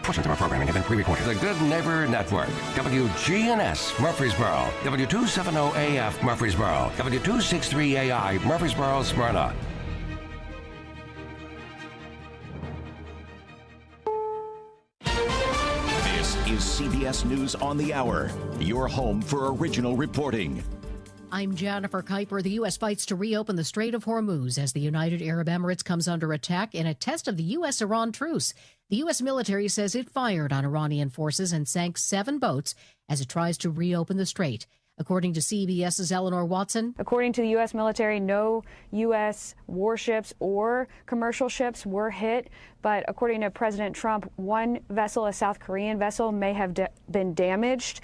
Portions of our programming have been pre-recorded. The Good Neighbor Network. WGNS, Murfreesboro. W270AF, Murfreesboro. W263AI, Murfreesboro, Smyrna. This is CBS News on the Hour, your home for original reporting. I'm Jennifer Kuiper. The U.S. fights to reopen the Strait of Hormuz as the United Arab Emirates comes under attack in a test of the U.S.-Iran truce. The U.S. military says it fired on Iranian forces and sank 7 boats as it tries to reopen the strait. According to CBS's Eleanor Watson. According to the U.S. military, no U.S. warships or commercial ships were hit. But according to President Trump, one vessel, a South Korean vessel, may have been damaged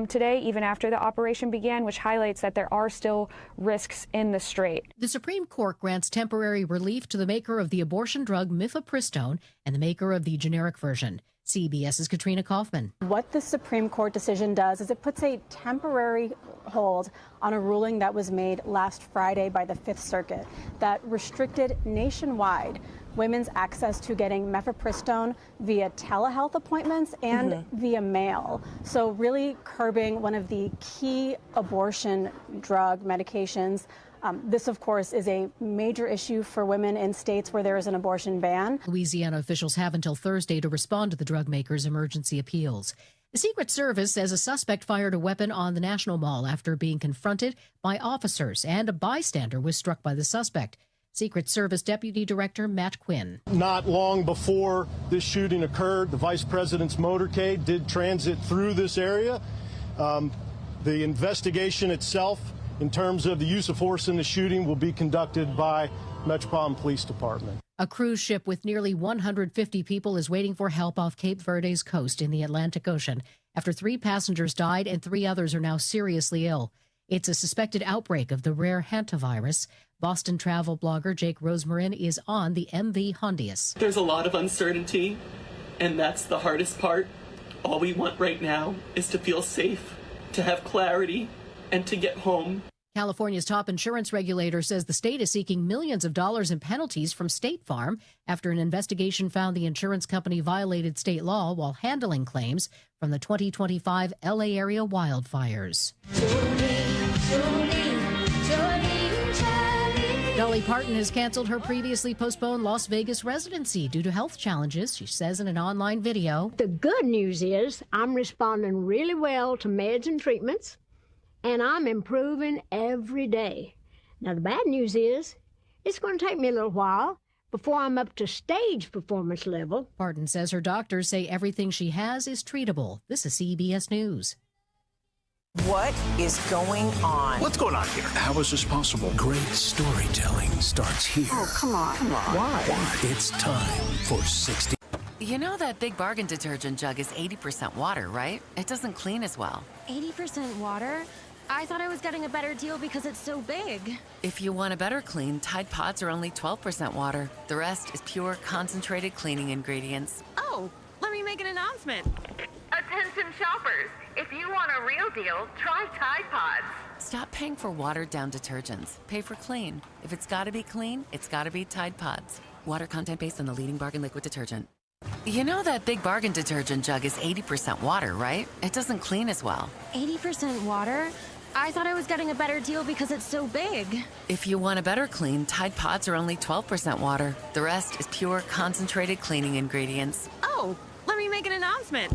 today, even after the operation began, which highlights that there are still risks in the strait. The Supreme Court grants temporary relief to the maker of the abortion drug mifepristone and the maker of the generic version. CBS's Katrina Kaufman. What the Supreme Court decision does is it puts a temporary hold on a ruling that was made last Friday by the Fifth Circuit that restricted nationwide women's access to getting mifepristone via telehealth appointments and via mail. So really curbing one of the key abortion drug medications. This, of course, is a major issue for women in states where there is an abortion ban. Louisiana officials have until Thursday to respond to the drug maker's emergency appeals. The Secret Service says a suspect fired a weapon on the National Mall after being confronted by officers, and a bystander was struck by the suspect. Secret Service Deputy Director Matt Quinn. Not long before this shooting occurred, the Vice President's motorcade did transit through this area. The investigation itself, in terms of the use of force in the shooting, will be conducted by Metropolitan Police Department. A cruise ship with nearly 150 people is waiting for help off Cape Verde's coast in the Atlantic Ocean after 3 passengers died and 3 others are now seriously ill. It's a suspected outbreak of the rare hantavirus. Boston travel blogger Jake Rosemarin is on the MV Hondius. There's a lot of uncertainty, and that's the hardest part. All we want right now is to feel safe, to have clarity, and to get home. California's top insurance regulator says the state is seeking millions of dollars in penalties from State Farm after an investigation found the insurance company violated state law while handling claims from the 2025 LA area wildfires. Dolly Parton has canceled her previously postponed Las Vegas residency due to health challenges, she says in an online video. The good news is I'm responding really well to meds and treatments, and I'm improving every day. Now, the bad news is it's going to take me a little while before I'm up to stage performance level. Parton says her doctors say everything she has is treatable. This is CBS News. What is going on? What's going on here? How is this possible? Great storytelling starts here. Oh, come on. Why? It's time for 60. You know that Big Bargain detergent jug is 80% water, right? It doesn't clean as well. 80% water? I thought I was getting a better deal because it's so big. If you want a better clean, Tide Pods are only 12% water. The rest is pure, concentrated cleaning ingredients. Oh, let me make an announcement. Attention shoppers, if you want a real deal, try Tide Pods. Stop paying for watered-down detergents. Pay for clean. If it's got to be clean, it's got to be Tide Pods. Water content based on the leading bargain liquid detergent. You know that Big Bargain detergent jug is 80% water, right? It doesn't clean as well. 80% water? I thought I was getting a better deal because it's so big. If you want a better clean, Tide Pods are only 12% water. The rest is pure, concentrated cleaning ingredients. Oh, let me make an announcement.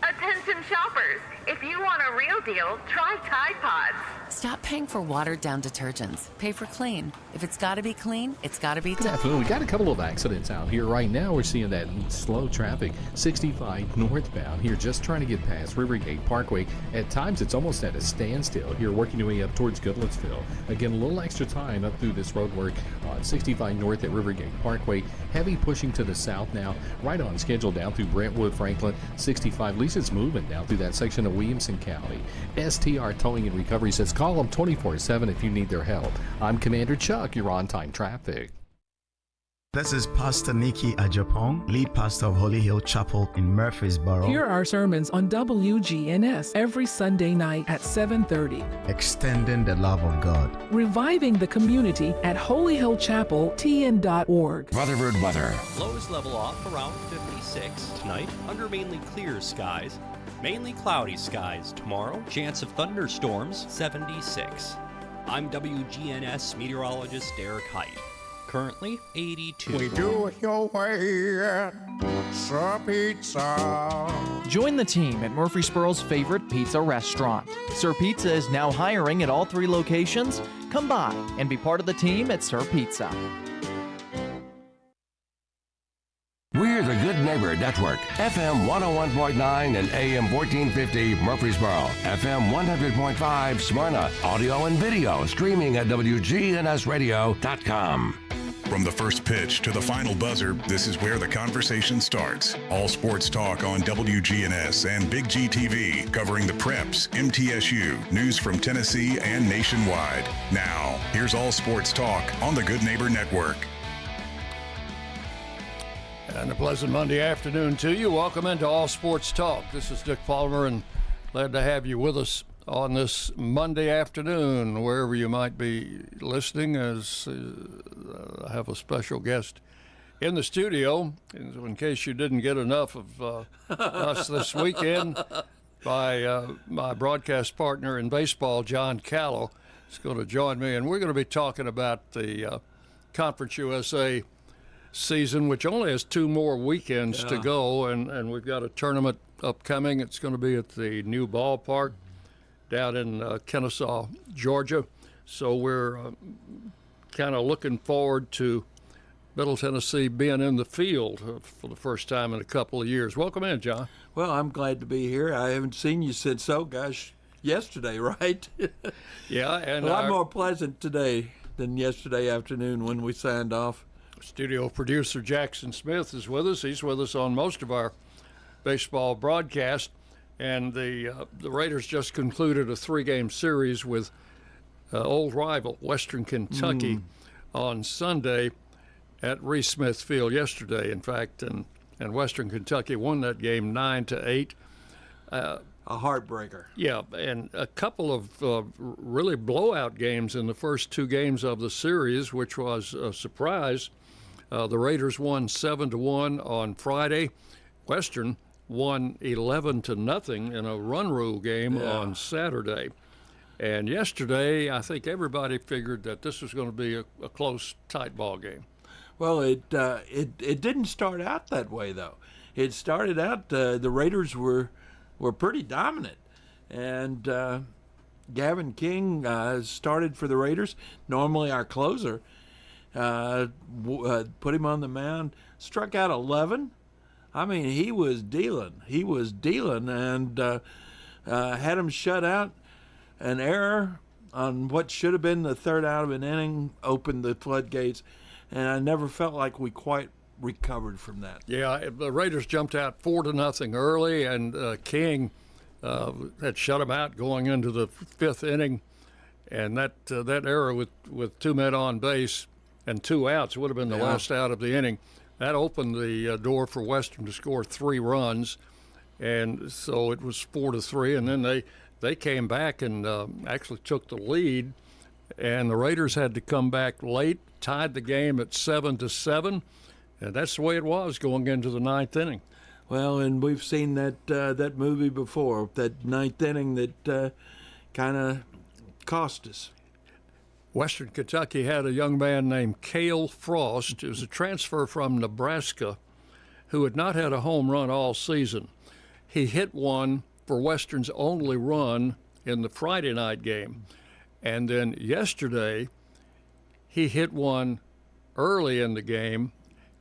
Attention shoppers, if you want a real deal, try Tide Pods. Stop paying for watered-down detergents. Pay for clean. If it's got to be clean, it's got to be Good afternoon. We got a couple of accidents out here right now. We're seeing that slow traffic, 65 northbound here, just trying to get past Rivergate Parkway. At times, it's almost at a standstill here, working your way up towards Goodlettsville. Again, a little extra time up through this road work on 65 north at Rivergate Parkway. Heavy pushing to the south now, right on schedule down through Brentwood, Franklin, 65. At least it's moving down through that section of Williamson County. STR Towing and Recovery says call them 24/7 if you need their help. I'm Commander Chuck. You're on time traffic. This is Pastor Nikki Ajapong, lead pastor of Holy Hill Chapel in Murfreesboro. Here are sermons on WGNS every Sunday night at 7:30. Extending the love of God. Reviving the community at Holy Hill Chapel, TN.org. Rutherford weather. Lows level off around 56 tonight under mainly clear skies. Mainly cloudy skies tomorrow. Chance of thunderstorms 76. I'm WGNS meteorologist Derek Height. Currently 82. We do it your way at Sir Pizza. Join the team at Murfreesboro's favorite pizza restaurant. Sir Pizza is now hiring at all 3 locations. Come by and be part of the team at Sir Pizza. We're the Good Neighbor Network, FM 101.9 and AM 1450 Murfreesboro, FM 100.5 Smyrna, audio and video streaming at wgnsradio.com. From the first pitch to the final buzzer, this is where the conversation starts. All sports talk on WGNS and Big G TV, covering the Preps, MTSU, news from Tennessee and nationwide. Now, here's All Sports Talk on the Good Neighbor Network. And a pleasant Monday afternoon to you. Welcome into All Sports Talk. This is Dick Palmer, and glad to have you with us on this Monday afternoon, wherever you might be listening, as I have a special guest in the studio. In case you didn't get enough of us this weekend, by my broadcast partner in baseball, John Callow, is going to join me, and we're going to be talking about the Conference USA season, which only has 2 more weekends to go, and we've got a tournament upcoming. It's going to be at the new ballpark down in Kennesaw, Georgia. So we're kind of looking forward to Middle Tennessee being in the field for the first time in a couple of years. Welcome in, John. Well, I'm glad to be here. I haven't seen you since, yesterday, right? Yeah, and a lot more pleasant today than yesterday afternoon when we signed off. Studio producer Jackson Smith is with us. He's with us on most of our baseball broadcast. And the Raiders just concluded a 3-game series with old rival Western Kentucky on Sunday at Reese Smith Field yesterday, in fact. And Western Kentucky won that game 9-8. A heartbreaker. Yeah, and a couple of really blowout games in the first 2 games of the series, which was a surprise. The Raiders won 7-1 on Friday. Western won 11-0 in a run rule game on Saturday. And yesterday, I think everybody figured that this was going to be a close, tight ball game. Well, it didn't start out that way, though. It started out the Raiders were pretty dominant, and Gavin King started for the Raiders. Normally our closer. Put him on the mound, struck out 11. I mean, he was dealing, and had him shut out. An error on what should have been the 3rd out of an inning opened the floodgates, and I never felt like we quite recovered from that. Yeah, the Raiders jumped out 4-0 early, and King had shut him out going into the 5th inning, and that error with 2 men on base and 2 outs would have been the last out of the inning. That opened the door for Western to score 3 runs, and so it was 4-3. And then they came back and actually took the lead, and the Raiders had to come back late, tied the game at 7-7, and that's the way it was going into the 9th inning. Well, and we've seen that movie before, that 9th inning that kind of cost us. Western Kentucky had a young man named Cale Frost, who was a transfer from Nebraska, who had not had a home run all season. He hit one for Western's only run in the Friday night game. And then yesterday, he hit one early in the game,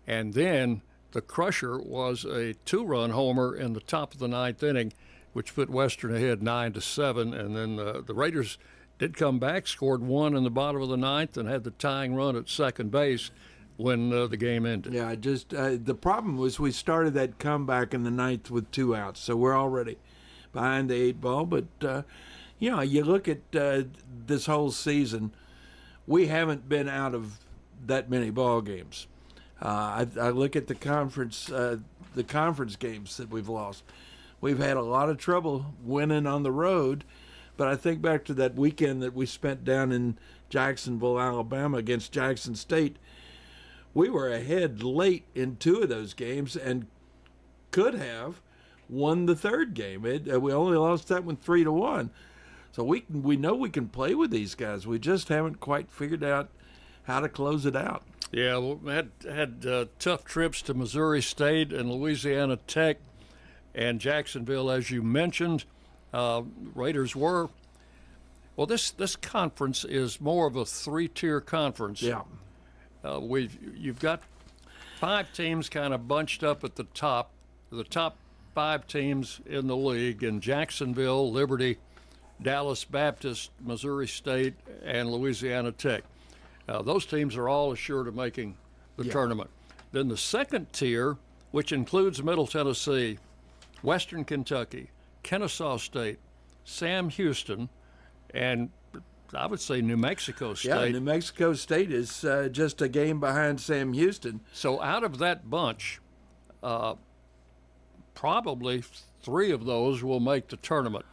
and then the crusher was a 2-run homer in the top of the 9th inning, which put Western ahead 9-7. And then the Raiders did come back, scored 1 in the bottom of the 9th, and had the tying run at second base when the game ended. Yeah, the problem was we started that comeback in the 9th with 2 outs, so we're already behind the 8 ball. But, you look at this whole season, we haven't been out of that many ball games. I look at the conference games that we've lost. We've had a lot of trouble winning on the road, but I think back to that weekend that we spent down in Jacksonville, Alabama against Jackson State. We were ahead late in 2 of those games and could have won the third game. We only lost that one 3-1. So we know we can play with these guys. We just haven't quite figured out how to close it out. Yeah, we had tough trips to Missouri State and Louisiana Tech and Jacksonville, as you mentioned. Raiders were. Well, this conference is more of a 3-tier conference. Yeah. You've got 5 teams kind of bunched up at the top 5 teams in the league in Jacksonville, Liberty, Dallas Baptist, Missouri State, and Louisiana Tech. Those teams are all assured of making the tournament. Then the second tier, which includes Middle Tennessee, Western Kentucky, Kennesaw State, Sam Houston, and I would say New Mexico State. Yeah, New Mexico State is just a game behind Sam Houston. So out of that bunch, probably 3 of those will make the tournament.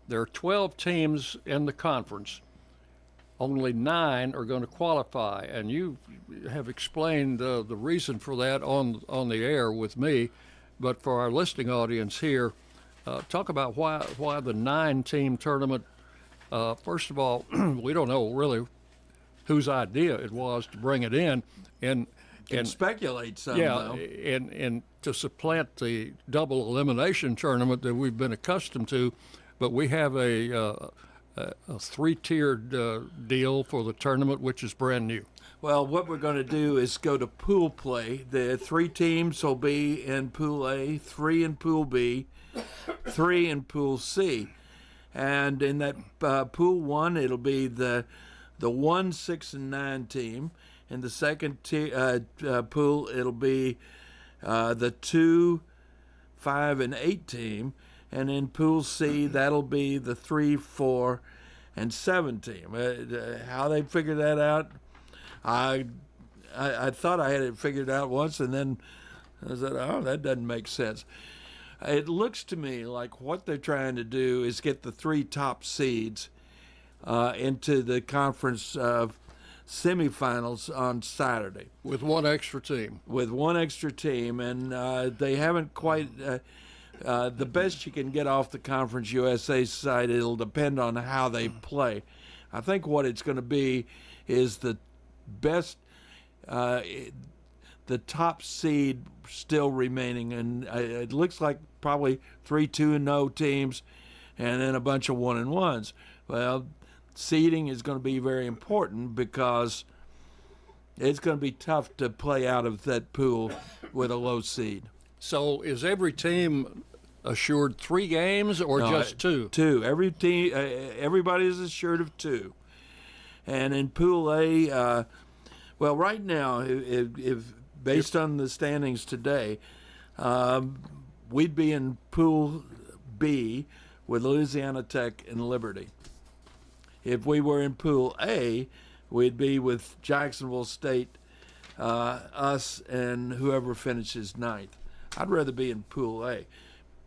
There are 12 teams in the conference. Only 9 are going to qualify, and you have explained the reason for that on the air with me. But for our listening audience here, talk about why the 9-team tournament. First of all, we don't know really whose idea it was to bring it in, and speculate some. Yeah, though. and to supplant the double elimination tournament that we've been accustomed to, but we have a 3-tiered deal for the tournament, which is brand new. Well, what we're going to do is go to pool play. The 3 teams will be in Pool A, 3 in Pool B, 3 in Pool C. And in that Pool 1, it'll be the 1, 6, and 9 team. In the second pool, it'll be the 2, 5, and 8 team. And in Pool C, that'll be the 3, 4, and 7 team. How they figure that out, I thought I had it figured out once, and then I said, oh, that doesn't make sense. It looks to me like what they're trying to do is get the 3 top seeds into the conference semifinals on Saturday. With 1 extra team. With 1 extra team, and they haven't quite... the best you can get off the Conference USA side, it'll depend on how they play. I think what it's going to be is the best, the top seed still remaining, and it looks like probably 3 2-0 teams, and then a bunch of 1-1s. Well, seeding is going to be very important because it's going to be tough to play out of that pool with a low seed. So is every team assured 3 games or just 2? 2. Every team, everybody is assured of 2. And in Pool A, well, right now, if based on the standings today, we'd be in Pool B with Louisiana Tech and Liberty. If we were in Pool A, we'd be with Jacksonville State, us, and whoever finishes 9th. I'd rather be in Pool A.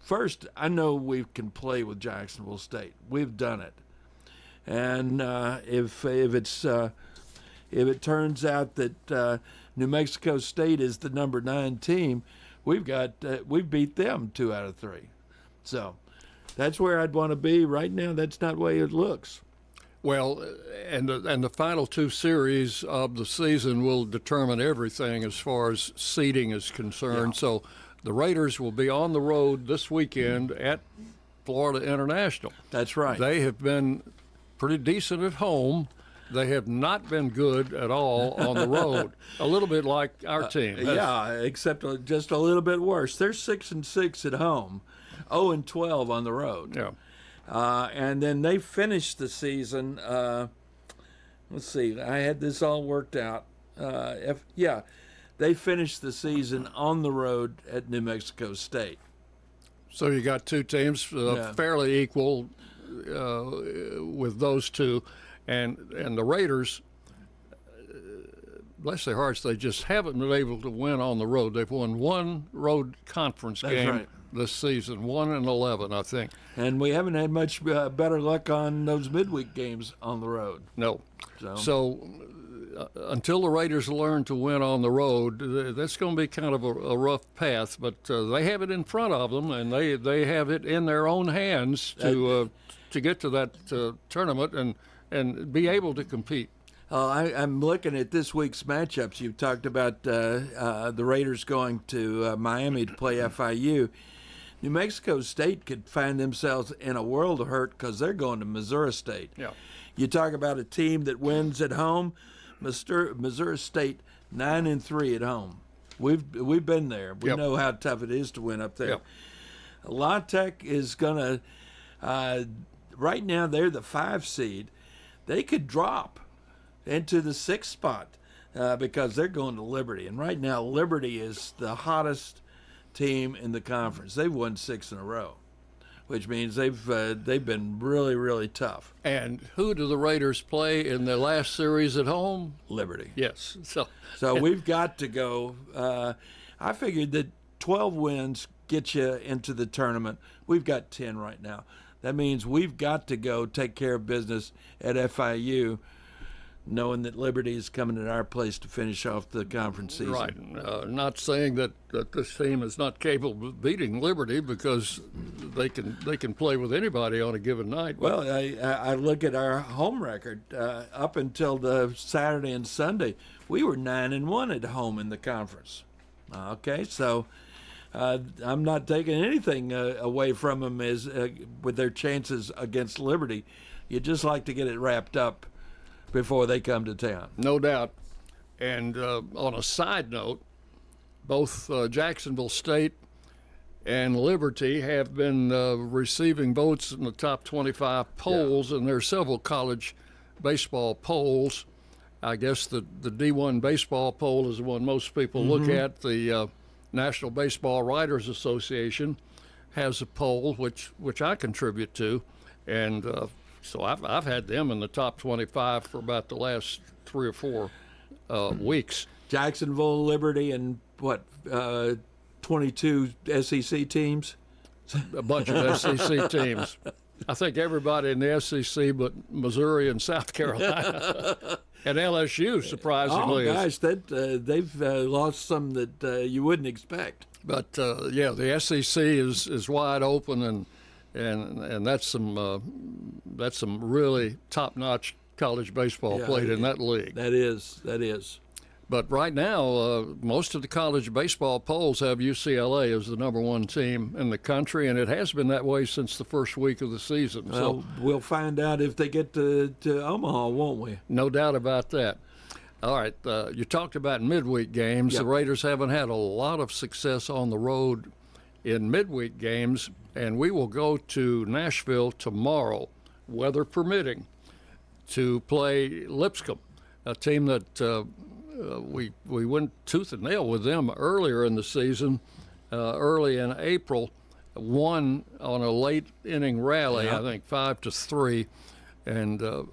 First, I know we can play with Jacksonville State. We've done it. And if it turns out that New Mexico State is the number 9 team, we've beat them 2 out of 3. So that's where I'd want to be right now. That's not the way it looks. Well, and the final 2 series of the season will determine everything as far as seeding is concerned. Yeah. So the Raiders will be on the road this weekend at Florida International. That's right. They have been pretty decent at home. They have not been good at all on the road. A little bit like our team. Yeah, except just a little bit worse. They're 6-6 at home, 0-12 on the road. Yeah. And then they finished the season. Let's see. I had this all worked out. They finished the season on the road at New Mexico State. So you got 2 teams fairly equal with those 2, and the Raiders. bless their hearts, they just haven't been able to win on the road. They've won one road conference game this season, 1-11, I think. And we haven't had much better luck on those midweek games on the road. No. So until the Raiders learn to win on the road, that's going to be kind of a rough path. But they have it in front of them, and they have it in their own hands to get to that tournament and be able to compete. I'm looking at this week's matchups. You talked about the Raiders going to Miami to play FIU. New Mexico State could find themselves in a world of hurt because they're going to Missouri State. Yeah. You talk about a team that wins at home. Missouri State 9-3 at home. We've been there. We know how tough it is to win up there. La Tech is going to right now they're the 5 seed. They could drop into the 6th spot because they're going to Liberty. And right now, Liberty is the hottest team in the conference. They've won 6 in a row, which means they've been really, really tough. And who do the Raiders play in their last series at home? Liberty. Yes. So we've got to go. I figured that 12 wins get you into the tournament. We've got 10 right now. That means we've got to go take care of business at FIU, knowing that Liberty is coming at our place to finish off the conference season. Right. Not saying that this team is not capable of beating Liberty, because they can play with anybody on a given night. Well, I look at our home record up until the Saturday and Sunday. We were 9-1 at home in the conference. Okay, so I'm not taking anything away from them with their chances against Liberty. You just like to get it wrapped up before they come to town. No doubt. And on a side note, both Jacksonville State and Liberty have been receiving votes in the top 25 polls, and there are several college baseball polls. I guess the D1 baseball poll is the one most people look at. The National Baseball Writers Association has a poll, which I contribute to, and so I've had them in the top 25 for about the last 3 or 4 weeks. Jacksonville, Liberty, and 22 SEC teams? A bunch of SEC teams. I think everybody in the SEC but Missouri and South Carolina. And LSU, surprisingly. Oh, gosh, they've lost some that you wouldn't expect. But, the SEC is wide open, and that's some really top-notch college baseball played in that league. That is. But right now, most of the college baseball polls have UCLA as the number 1 team in the country, and it has been that way since the first week of the season. Well, we'll find out if they get to Omaha, won't we? No doubt about that. All right, you talked about midweek games. Yep. The Raiders haven't had a lot of success on the road in midweek games, and we will go to Nashville tomorrow, weather permitting, to play Lipscomb, a team that we went tooth and nail with them earlier in the season, early in April, won on a late inning rally, I think 5-3. And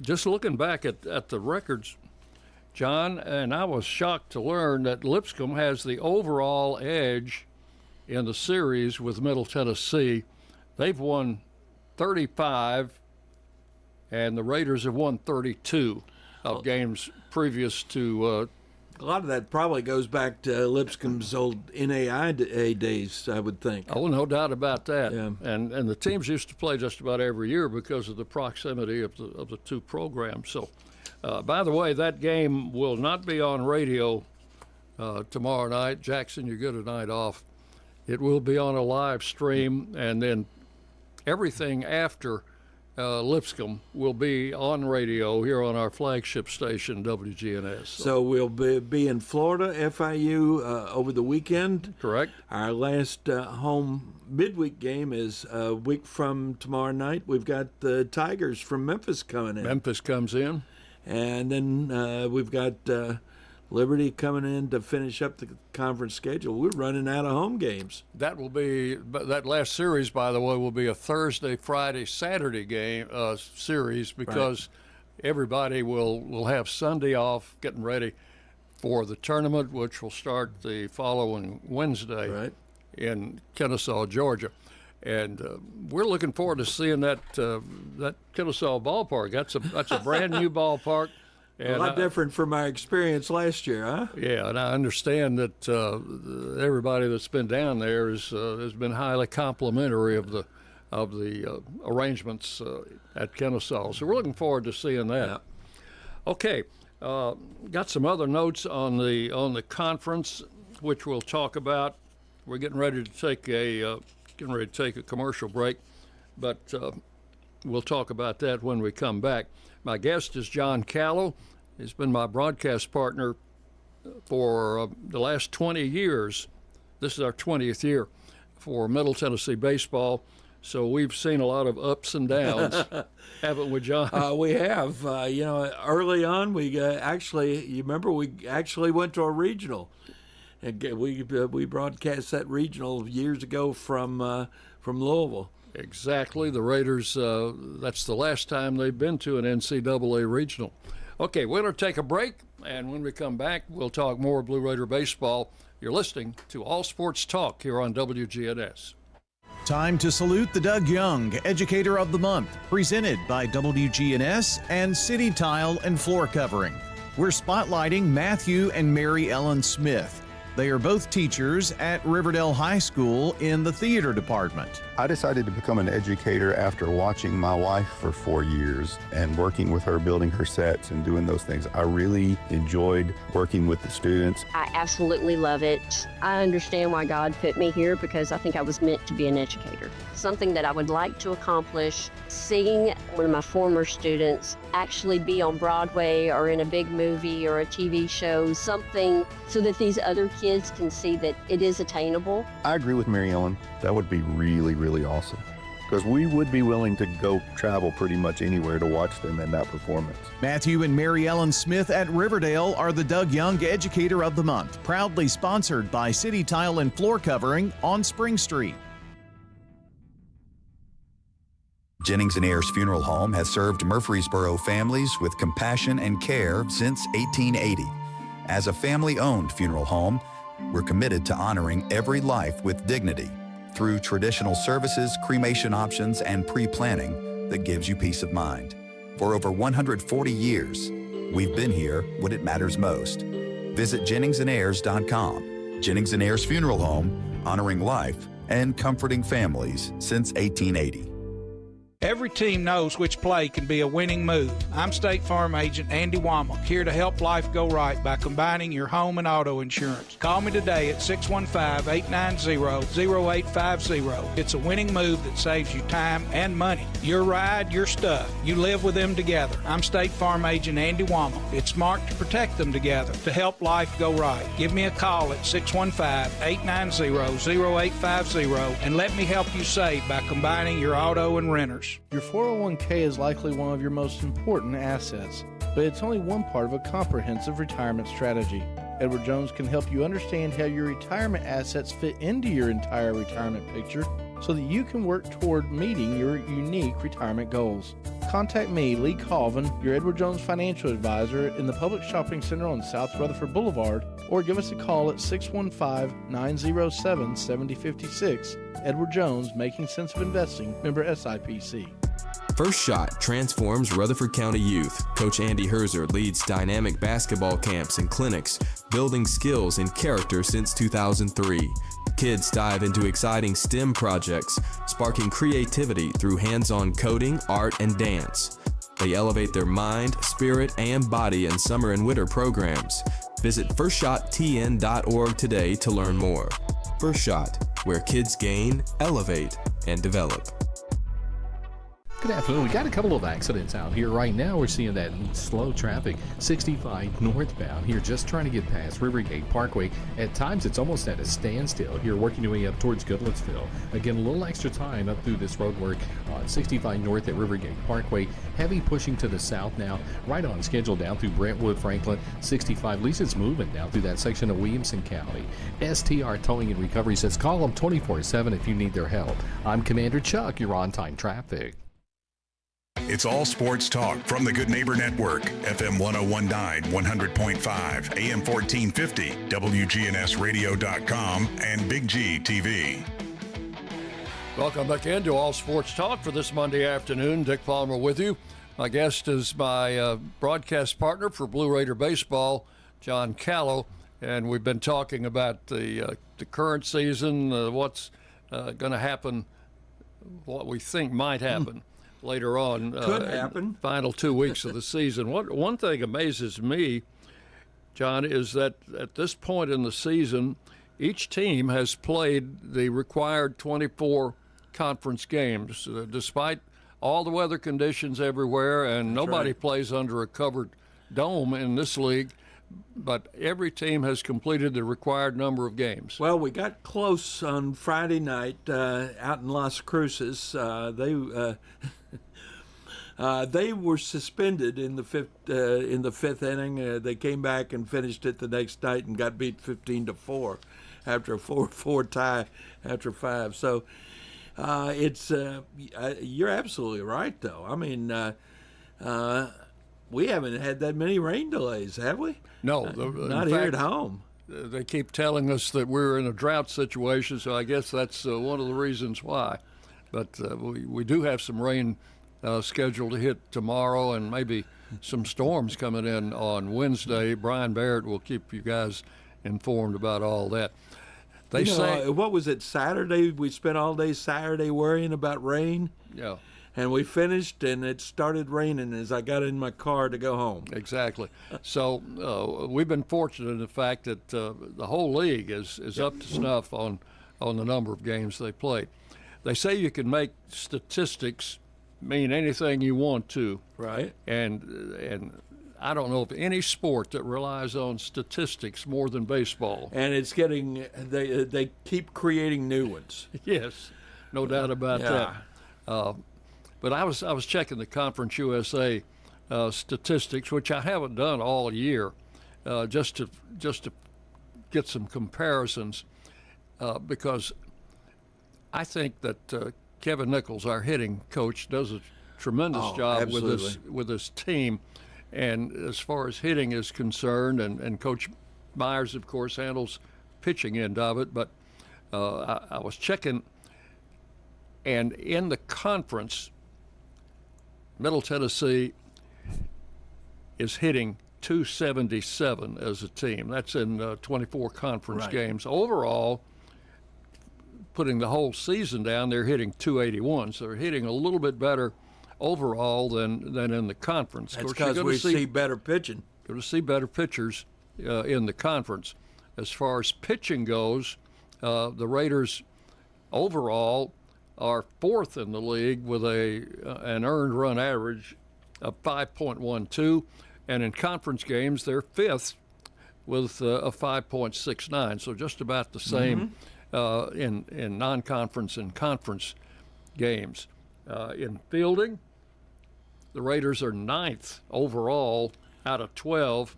just looking back at the records, John, and I was shocked to learn that Lipscomb has the overall edge in the series with Middle Tennessee. They've won 35, and the Raiders have won 32 of games previous to. A lot of that probably goes back to Lipscomb's old NAIA days, I would think. Oh, no doubt about that. Yeah. And the teams used to play just about every year because of the proximity of the 2 programs. So, by the way, that game will not be on radio tomorrow night. Jackson, you get a night off. It will be on a live stream, and then everything after Lipscomb will be on radio here on our flagship station, WGNS. So we'll be in Florida, FIU, over the weekend. Correct. Our last home midweek game is a week from tomorrow night. We've got the Tigers from Memphis coming in. Memphis comes in. And then we've got Liberty coming in to finish up the conference schedule. We're running out of home games. That last series, by the way, will be a Thursday, Friday, Saturday game series because everybody will have Sunday off, getting ready for the tournament, which will start the following Wednesday in Kennesaw, Georgia. And we're looking forward to seeing that Kennesaw ballpark. That's a brand new ballpark. And a lot different from my experience last year, huh? Yeah, and I understand that everybody that's been down there has been highly complimentary of the arrangements at Kennesaw. So we're looking forward to seeing that. Yeah. Okay, got some other notes on the conference, which we'll talk about. We're getting ready to take a commercial break, but we'll talk about that when we come back. My guest is John Callow. He's been my broadcast partner for the last 20 years. This is our 20th year for Middle Tennessee baseball. So we've seen a lot of ups and downs, haven't we, John? We have. Early on, we actually went to a regional. And we broadcast that regional years ago from Louisville. Exactly. The Raiders, that's the last time they've been to an NCAA regional. Okay, we're going to take a break, and when we come back, we'll talk more Blue Raider baseball. You're listening to All Sports Talk here on WGNS. Time to salute the Doug Young Educator of the Month, presented by WGNS and City Tile and Floor Covering. We're spotlighting Matthew and Mary Ellen Smith. They are both teachers at Riverdale High School in the theater department. I decided to become an educator after watching my wife for 4 years and working with her, building her sets and doing those things. I really enjoyed working with the students. I absolutely love it. I understand why God put me here because I think I was meant to be an educator. Something that I would like to accomplish, seeing one of my former students actually be on Broadway or in a big movie or a TV show, something so that these other kids can see that it is attainable. I agree with Mary Ellen. That would be really, really awesome, because we would be willing to go travel pretty much anywhere to watch them in that performance. Matthew and Mary Ellen Smith at Riverdale are the Doug Young Educator of the Month, proudly sponsored by City Tile and Floor Covering on Spring Street. Jennings & Ayers Funeral Home has served Murfreesboro families with compassion and care since 1880. As a family-owned funeral home, we're committed to honoring every life with dignity through traditional services, cremation options, and pre-planning that gives you peace of mind. For over 140 years, we've been here when it matters most. Visit JenningsandAyers.com. Jennings & Ayers Funeral Home, honoring life and comforting families since 1880. Every team knows which play can be a winning move. I'm State Farm Agent Andy Womack, here to help life go right by combining your home and auto insurance. Call me today at 615-890-0850. It's a winning move that saves you time and money. Your ride, your stuff. You live with them together. I'm State Farm Agent Andy Womack. It's smart to protect them together, to help life go right. Give me a call at 615-890-0850 and let me help you save by combining your auto and renters. Your 401k is likely one of your most important assets, but it's only one part of a comprehensive retirement strategy. Edward Jones can help you understand how your retirement assets fit into your entire retirement picture so that you can work toward meeting your unique retirement goals. Contact me, Lee Colvin, your Edward Jones financial advisor in the Public Shopping Center on South Rutherford Boulevard, or give us a call at 615-907-7056. Edward Jones, Making Sense of Investing, member SIPC. First Shot transforms Rutherford County youth. Coach Andy Herzer leads dynamic basketball camps and clinics, building skills and character since 2003. Kids dive into exciting STEM projects, sparking creativity through hands-on coding, art, and dance. They elevate their mind, spirit, and body in summer and winter programs. Visit FirstShotTN.org today to learn more. First Shot, where kids gain, elevate, and develop. Good afternoon. We got a couple of accidents out here right now. We're seeing that slow traffic, 65 northbound here, just trying to get past Rivergate Parkway. At times, it's almost at a standstill here, working your way up towards Goodlettsville. Again, a little extra time up through this road work on 65 north at Rivergate Parkway. Heavy pushing to the south now, right on schedule down through Brentwood, Franklin, 65. At least it's moving down through that section of Williamson County. STR Towing and Recovery says call them 24/7 if you need their help. I'm Commander Chuck. You're on time traffic. It's all sports talk from the Good Neighbor Network, FM 1019, 100.5, AM 1450, wgnsradio.com, and Big G TV. Welcome back into All Sports Talk for this Monday afternoon. Dick Palmer with you. My guest is my broadcast partner for Blue Raider Baseball, John Callow, and we've been talking about the current season, what's going to happen, what we think might happen later on. Could happen. Final 2 weeks of the season. One thing amazes me, John, is that at this point in the season, each team has played the required 24 conference games, despite all the weather conditions everywhere, and nobody plays under a covered dome in this league, but every team has completed the required number of games. Well, we got close on Friday night out in Las Cruces. They were suspended in the fifth inning. They came back and finished it the next night and got beat 15-4 after a 4-4 tie after 5. So it's you're absolutely right, though. I mean, we haven't had that many rain delays, have we? No, not here at home. They keep telling us that we're in a drought situation, so I guess that's one of the reasons why. But we do have some rain scheduled to hit tomorrow, and maybe some storms coming in on Wednesday. Brian Barrett will keep you guys informed about all that. They say, what was it, Saturday? We spent all day Saturday worrying about rain. Yeah. And we finished, and it started raining as I got in my car to go home. Exactly. So we've been fortunate in the fact that the whole league is up to snuff on the number of games they play. They say you can make statistics mean anything you want to. Right. And I don't know of any sport that relies on statistics more than baseball. And it's getting they keep creating new ones. Yes, no doubt about that. But I was checking the Conference USA statistics, which I haven't done all year, just to get some comparisons, because I think that Kevin Nichols, our hitting coach, does a tremendous job with his team. And as far as hitting is concerned, and Coach Myers, of course, handles pitching end of it, but I was checking, and in the conference, Middle Tennessee is hitting .277 as a team. That's in 24 conference games. Overall, putting the whole season down, they're hitting .281, so they're hitting a little bit better overall than in the conference. That's because we see better pitching. Going to see better pitchers in the conference. As far as pitching goes, the Raiders overall are fourth in the league with an earned run average of 5.12, and in conference games they're fifth with a 5.69, so just about the same in non-conference and conference games. In fielding, the Raiders are ninth overall out of 12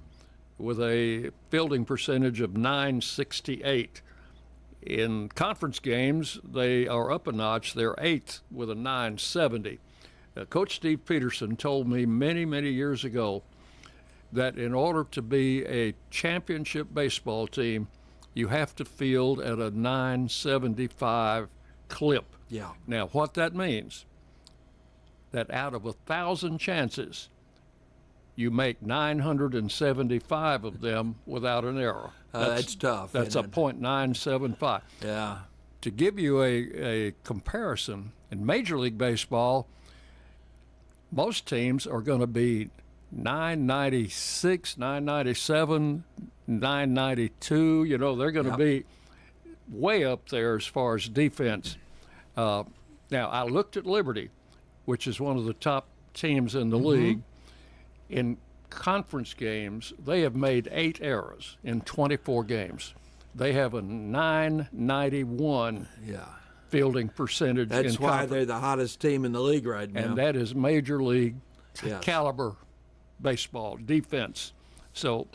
with a fielding percentage of .968. In conference games, they are up a notch. They're eighth with a .970. Coach Steve Peterson told me many, many years ago that in order to be a championship baseball team, you have to field at a .975 clip. Yeah. Now, what that means, that out of 1,000 chances, you make 975 of them without an error. That's tough. That's a .975. Yeah. To give you a comparison, in Major League Baseball, most teams are going to be 996, 997, 992. You know, they're going to be way up there as far as defense. Now, I looked at Liberty, which is one of the top teams in the league. In conference games, they have made 8 errors in 24 games. They have a 991 fielding percentage. That's why they're the hottest team in the league right now. And that is major league caliber baseball, defense. So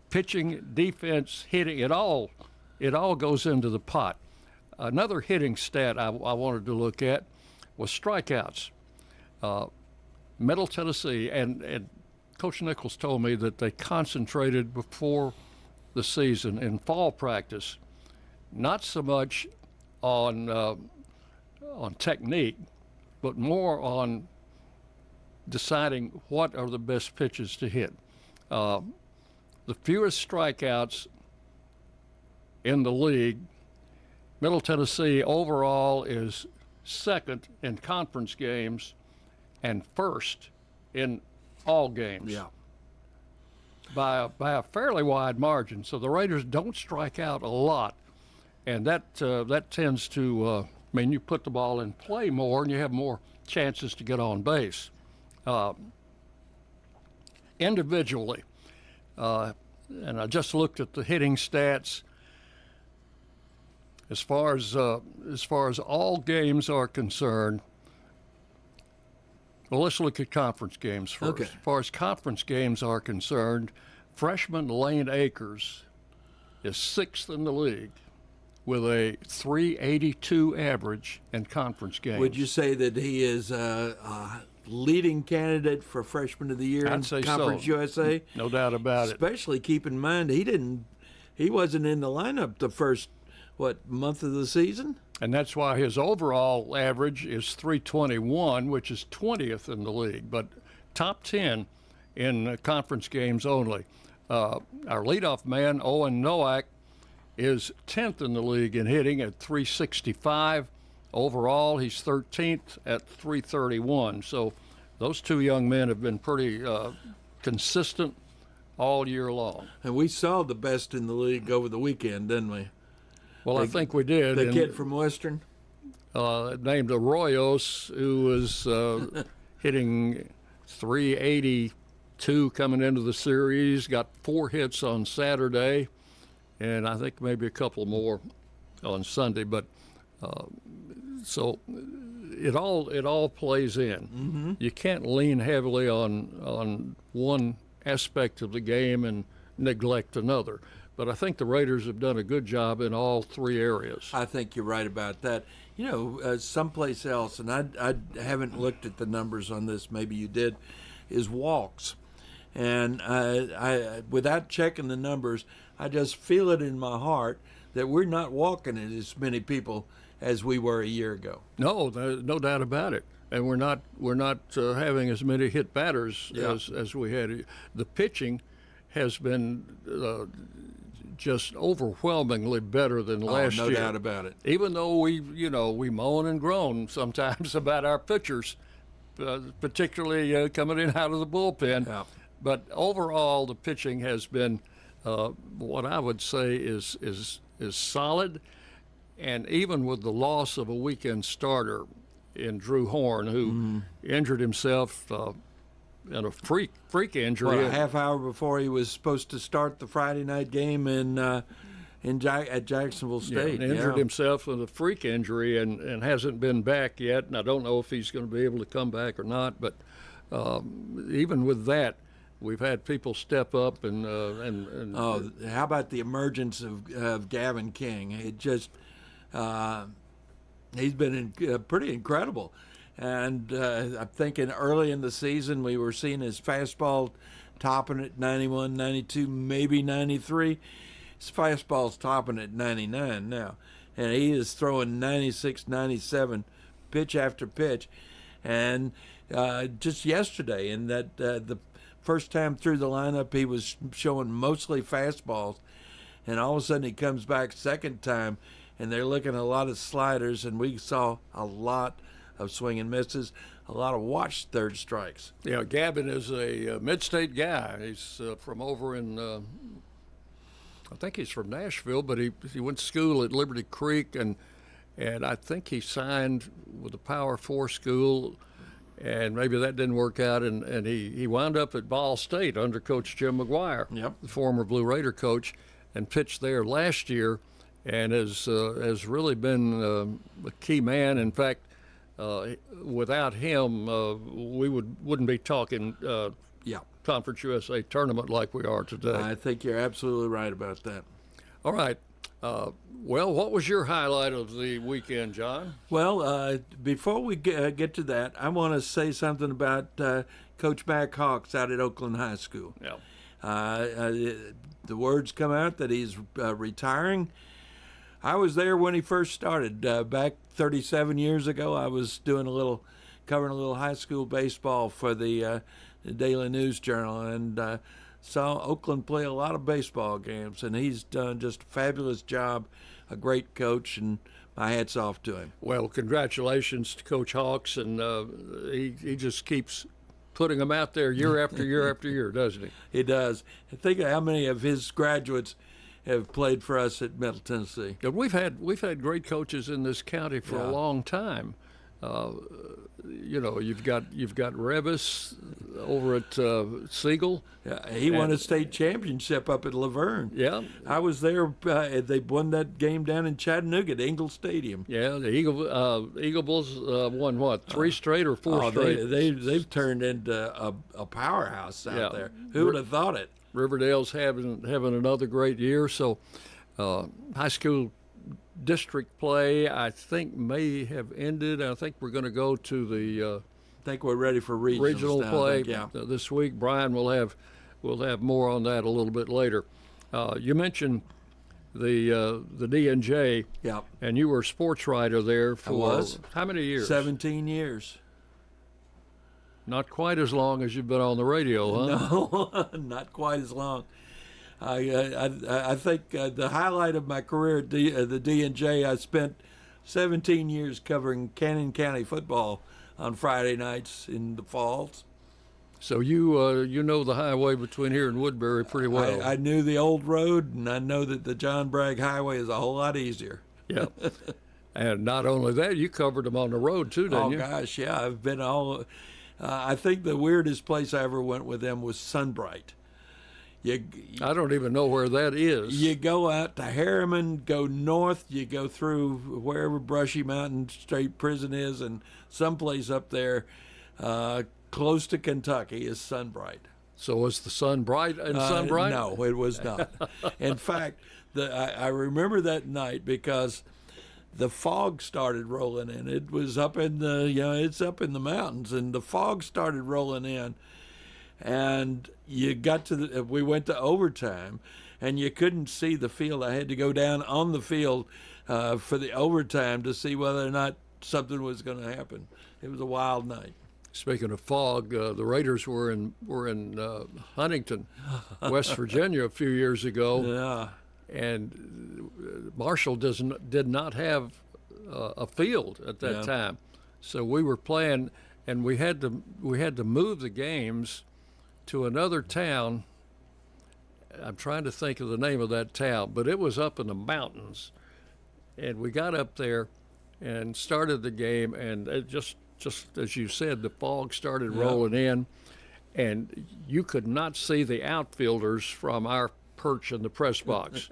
pitching, defense, hitting, it all goes into the pot. Another hitting stat I wanted to look at was strikeouts. Middle Tennessee, and Coach Nichols told me that they concentrated before the season in fall practice, not so much on technique, but more on deciding what are the best pitches to hit. The fewest strikeouts in the league, Middle Tennessee overall is second in conference games and first in all games. Yeah. By a fairly wide margin. So the Raiders don't strike out a lot, and that tends to mean you put the ball in play more and you have more chances to get on base. Individually, and I just looked at the hitting stats. As far as all games are concerned, well, let's look at conference games first. Okay. As far as conference games are concerned, freshman Lane Akers is 6th in the league with a .382 average in conference games. Would you say that he is a leading candidate for Freshman of the Year in Conference USA? No doubt about it. Especially keep in mind he wasn't in the lineup the first month of the season? And that's why his overall average is .321, which is 20th in the league, but top 10 in conference games only. Our leadoff man, Owen Nowak, is 10th in the league in hitting at .365. Overall, he's 13th at .331. So those two young men have been pretty consistent all year long. And we saw the best in the league over the weekend, didn't we? Well, I think we did. The kid from Western? Named Arroyos, who was hitting .382 coming into the series, got 4 hits on Saturday, and I think maybe a couple more on Sunday. But so it all plays in. Mm-hmm. You can't lean heavily on one aspect of the game and neglect another. But I think the Raiders have done a good job in all 3 areas. I think you're right about that. You know, someplace else, and I haven't looked at the numbers on this, maybe you did, is walks. And I without checking the numbers, I just feel it in my heart that we're not walking as many people as we were a year ago. No, no doubt about it. And we're not having as many hit batters as we had. The pitching has been just overwhelmingly better than last year. No doubt about it. Even though we moan and groan sometimes about our pitchers, particularly coming in out of the bullpen. Yeah. But overall, the pitching has been what I would say is solid. And even with the loss of a weekend starter in Drew Horn, who injured himself in a freak injury. A half hour before he was supposed to start the Friday night game at Jacksonville State. Injured himself with a freak injury and hasn't been back yet. And I don't know if he's going to be able to come back or not. But even with that, we've had people step up and how about the emergence of Gavin King? It just he's been pretty incredible. And I'm thinking early in the season we were seeing his fastball topping at 91, 92, maybe 93. His fastball's topping at 99 now. And he is throwing 96, 97 pitch after pitch. And just yesterday, in that the first time through the lineup, he was showing mostly fastballs. And all of a sudden he comes back second time, and they're looking at a lot of sliders, and we saw a lot of swing and misses, a lot of watched third strikes. Yeah, Gavin is a mid-state guy. He's from over in, I think he's from Nashville, but he went to school at Liberty Creek, and I think he signed with a Power 4 school, and maybe that didn't work out, and he wound up at Ball State under Coach Jim McGuire, the former Blue Raider coach, and pitched there last year, and has really been a key man. In fact, without him, we wouldn't be talking Conference USA tournament like we are today. I think you're absolutely right about that. All right. Well, what was your highlight of the weekend, John? Well, before we get to that, I want to say something about Coach Mac Hawks out at Oakland High School. Yeah. The words come out that he's retiring. I was there when he first started. Back 37 years ago, I was covering a little high school baseball for the Daily News Journal, and saw Oakland play a lot of baseball games, and he's done just a fabulous job, a great coach, and my hat's off to him. Well, congratulations to Coach Hawks, and he just keeps putting them out there year after year after year, doesn't he? He does. Think of how many of his graduates have played for us at Middle Tennessee. And we've had great coaches in this county for a long time. You've got Revis over at Siegel. Yeah, he won a state championship up at Laverne. Yeah, I was there. They won that game down in Chattanooga at Ingle Stadium. Yeah, the Eagles won what, 3 straight or 4 straight? They've turned into a powerhouse out there. Who would have thought it? Riverdale's having another great year. So high school district play, I think, may have ended. I think we're going to go to the. I think we're ready for regional play think, this week. Brian will have more on that a little bit later. You mentioned the D&J. Yeah. And you were a sports writer there for I was. How many years? 17 years. Not quite as long as you've been on the radio, huh? No, not quite as long. I think the highlight of my career at the D&J, I spent 17 years covering Canyon County football on Friday nights in the falls. So you know the highway between here and Woodbury pretty well. I knew the old road, and I know that the John Bragg Highway is a whole lot easier. Yeah. And not only that, you covered them on the road too, didn't you? Oh gosh, yeah, I've been all. I think the weirdest place I ever went with them was Sunbright. I don't even know where that is. You go out to Harriman, go north, you go through wherever Brushy Mountain State Prison is, and someplace up there close to Kentucky is Sunbright. So was the sun bright in Sunbright? No, it was not. In fact, I remember that night because the fog started rolling in. It was up in it's up in the mountains, and the fog started rolling in. And we went to overtime, and you couldn't see the field. I had to go down on the field for the overtime to see whether or not something was going to happen. It was a wild night. Speaking of fog, the Raiders were in Huntington, West Virginia, a few years ago. Yeah. And Marshall did not have a field at that time, so we were playing, and we had to move the games to another town. I'm trying to think of the name of that town, but it was up in the mountains. And we got up there and started the game, and it just as you said, the fog started rolling in, and you could not see the outfielders from our perch in the press box.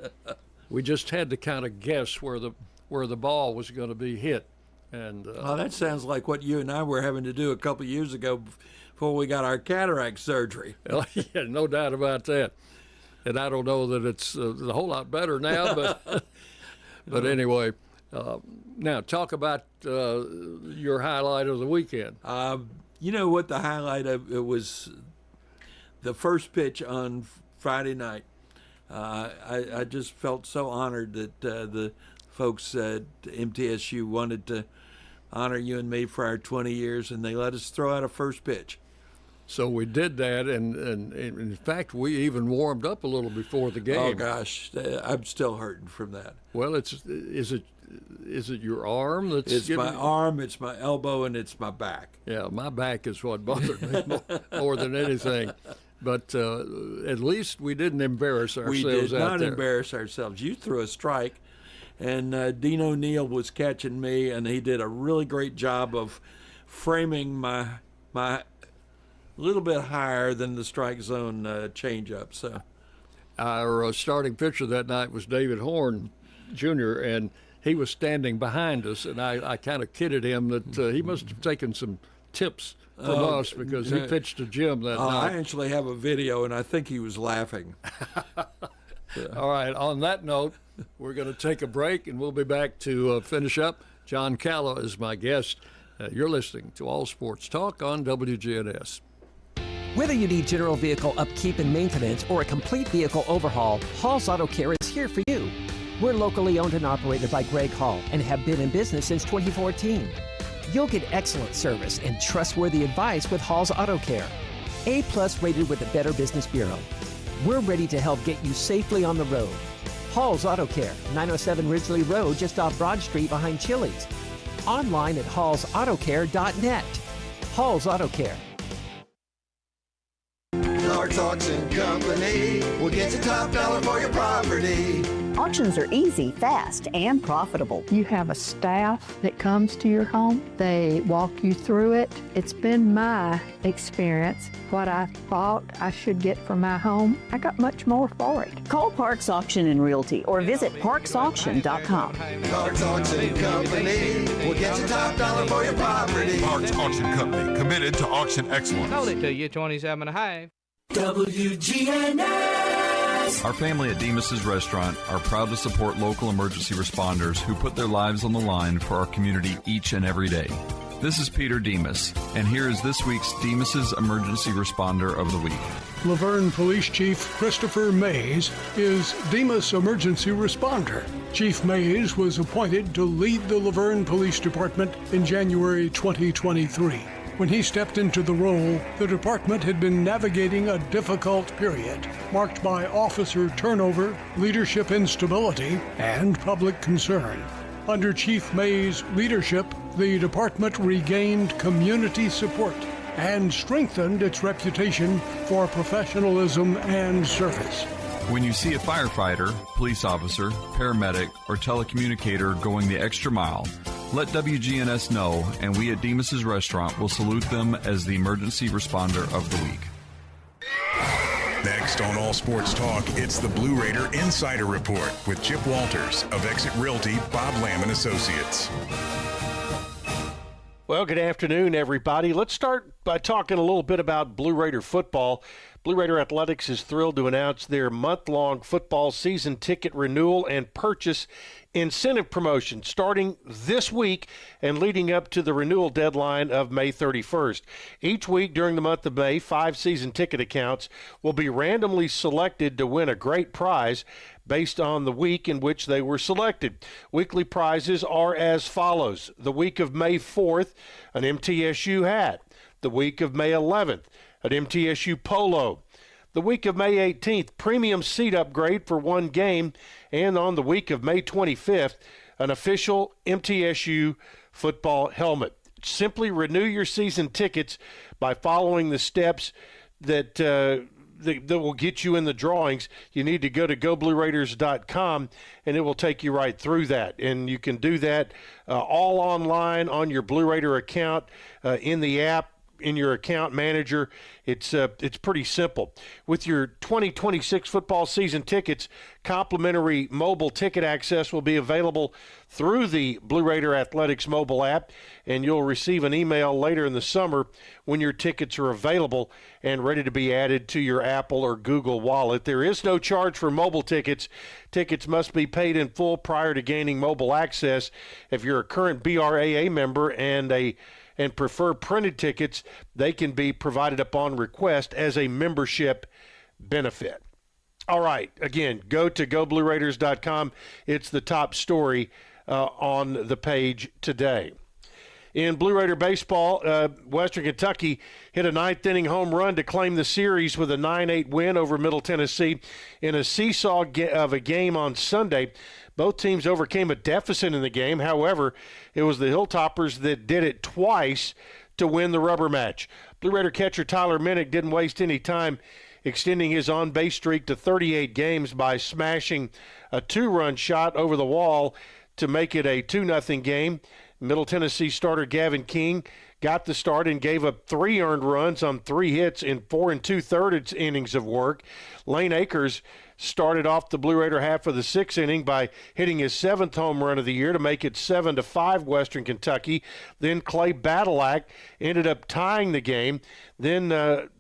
We just had to kind of guess where the ball was going to be hit. And that sounds like what you and I were having to do a couple of years ago before we got our cataract surgery. Yeah, no doubt about that. And I don't know that it's a whole lot better now, but anyway. Now talk about your highlight of the weekend. You know what the highlight of it was? The first pitch on Friday night. I just felt so honored that the folks at MTSU wanted to honor you and me for our 20 years, and they let us throw out a first pitch. So we did that, and in fact, we even warmed up a little before the game. Oh gosh, I'm still hurting from that. Well, is it your arm that's? It's my arm, it's my elbow, and it's my back. Yeah, my back is what bothered me more than anything. But at least we didn't embarrass ourselves out there. We did not embarrass ourselves. You threw a strike, and Dean O'Neill was catching me, and he did a really great job of framing my little bit higher than the strike zone changeup. So, our starting pitcher that night was David Horn, Jr., and he was standing behind us, and I kind of kidded him that he must have taken some tips from us because he pitched to Jim that night. I actually have a video, and I think he was laughing. All right, on that note, we're going to take a break, and we'll be back to finish up. John Callow is my guest. You're listening to All Sports Talk on WGNS. Whether you need general vehicle upkeep and maintenance or a complete vehicle overhaul, Hall's Auto Care is here for you. We're locally owned and operated by Greg Hall and have been in business since 2014. You'll get excellent service and trustworthy advice with Hall's Auto Care. A+ rated with the Better Business Bureau. We're ready to help get you safely on the road. Hall's Auto Care, 907 Ridgely Road, just off Broad Street behind Chili's. Online at hallsautocare.net. Hall's Auto Care. Clark's Auction Company will get you top dollar for your property. Auctions are easy, fast, and profitable. You have a staff that comes to your home. They walk you through it. It's been my experience. What I thought I should get for my home, I got much more for it. Call Parks Auction and Realty or visit parksauction.com. Clark's Auction Company will get you top dollar for your property. Parks Auction Company, committed to auction excellence. Sold it to you, 27.5. WGNS. Our family at Demas's Restaurant are proud to support local emergency responders who put their lives on the line for our community each and every day. This is Peter Demas, and here is this week's Demas's Emergency Responder of the Week. Laverne Police Chief Christopher Mays is Demas Emergency Responder. Chief Mays was appointed to lead the Laverne Police Department in January 2023. When he stepped into the role, the department had been navigating a difficult period, marked by officer turnover, leadership instability, and public concern. Under Chief Mays' leadership, the department regained community support and strengthened its reputation for professionalism and service. When you see a firefighter, police officer, paramedic, or telecommunicator going the extra mile, let WGNS know, and we at Demas's Restaurant will salute them as the Emergency Responder of the Week. Next on All Sports Talk, it's the Blue Raider Insider Report with Chip Walters of Exit Realty, Bob Lamb & Associates. Well, good afternoon, everybody. Let's start by talking a little bit about Blue Raider football. Blue Raider Athletics is thrilled to announce their month-long football season ticket renewal and purchase incentive promotion starting this week and leading up to the renewal deadline of May 31st. Each week during the month of May, 5 season ticket accounts will be randomly selected to win a great prize based on the week in which they were selected. Weekly prizes are as follows. The week of May 4th, an MTSU hat. The week of May 11th, an MTSU polo. The week of May 18th, premium seat upgrade for one game. And on the week of May 25th, an official MTSU football helmet. Simply renew your season tickets by following the steps that will get you in the drawings. You need to go to goblueraiders.com, and it will take you right through that. And you can do that all online on your Blue Raider account, in the app, in your account manager. It's pretty simple. With your 2026 football season tickets, complimentary mobile ticket access will be available through the Blue Raider Athletics mobile app, and you'll receive an email later in the summer when your tickets are available and ready to be added to your Apple or Google Wallet. There is no charge for mobile tickets. Tickets must be paid in full prior to gaining mobile access. If you're a current BRAA member and prefer printed tickets, they can be provided upon request as a membership benefit. All right, again, go to goblueraiders.com. It's the top story on the page today. In Blue Raider baseball, Western Kentucky hit a ninth-inning home run to claim the series with a 9-8 win over Middle Tennessee in a seesaw of a game on Sunday. Both teams overcame a deficit in the game. However, it was the Hilltoppers that did it twice to win the rubber match. Blue Raider catcher Tyler Minnick didn't waste any time, extending his on-base streak to 38 games by smashing a 2-run shot over the wall to make it a 2-0 game. Middle Tennessee starter Gavin King got the start and gave up 3 earned runs on 3 hits in 4 2/3 innings of work. Lane Akers started off the Blue Raider half of the 6th inning by hitting his 7th home run of the year to make it 7-5 Western Kentucky. Then Clay Badalak ended up tying the game. Then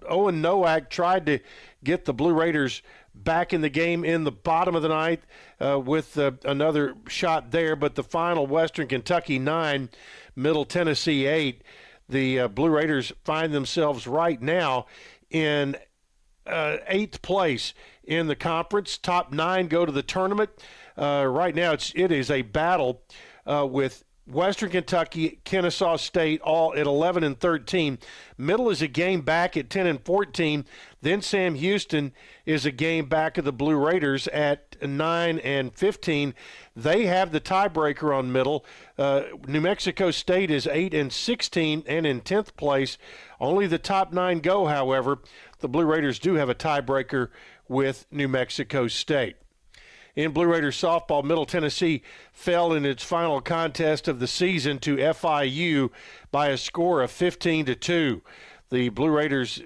Owen Nowak tried to get the Blue Raiders back in the game in the bottom of the ninth with another shot there. But the final, Western Kentucky 9, Middle Tennessee 8. The Blue Raiders find themselves right now in 8th place in the conference. Top 9 go to the tournament. Right now it is a battle with Western Kentucky, Kennesaw State, all at 11 and 13. Middle is a game back at 10 and 14. Then Sam Houston is a game back of the Blue Raiders at 9 and 15. They have the tiebreaker on Middle. New Mexico State is 8 and 16 and in 10th place. Only the top 9 go, however. The Blue Raiders do have a tiebreaker with New Mexico State. In Blue Raiders softball, Middle Tennessee fell in its final contest of the season to FIU by a score of 15-2. The Blue Raiders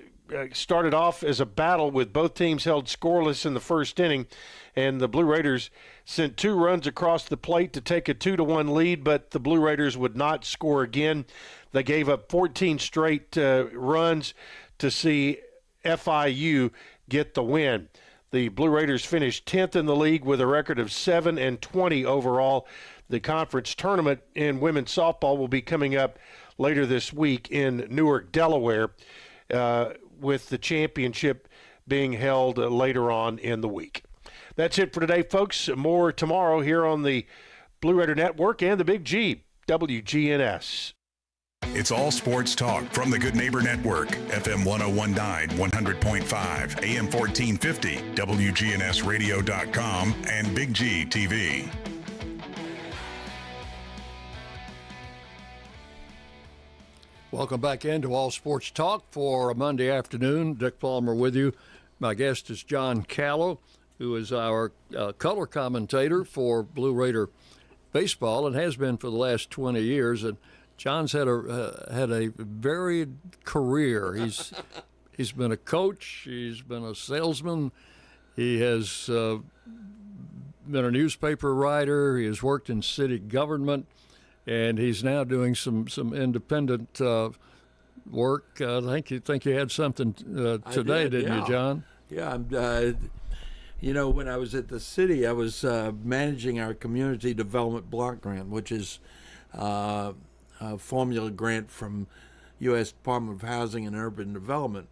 started off as a battle with both teams held scoreless in the first inning, and the Blue Raiders sent 2 runs across the plate to take a 2-1 lead, but the Blue Raiders would not score again. They gave up 14 straight runs to see FIU get the win. The Blue Raiders finished 10th in the league with a record of 7 and 20 overall. The conference tournament in women's softball will be coming up later this week in Newark, Delaware, with the championship being held later on in the week. That's it for today, folks. More tomorrow here on the Blue Raider Network and the Big G, WGNS. It's all sports talk from the Good Neighbor Network, FM 1019, 100.5, AM 1450, WGNSradio.com, and Big G TV. Welcome back into All Sports Talk for a Monday afternoon. Dick Palmer with you. My guest is John Callow, who is our color commentator for Blue Raider baseball and has been for the last 20 years. And John's had a varied career. He's been a coach. He's been a salesman. He has been a newspaper writer. He has worked in city government, and he's now doing some independent work. I think you had something today, didn't you, John? Yeah. When I was at the city, I was managing our community development block grant, which is a formula grant from U.S. Department of Housing and Urban Development.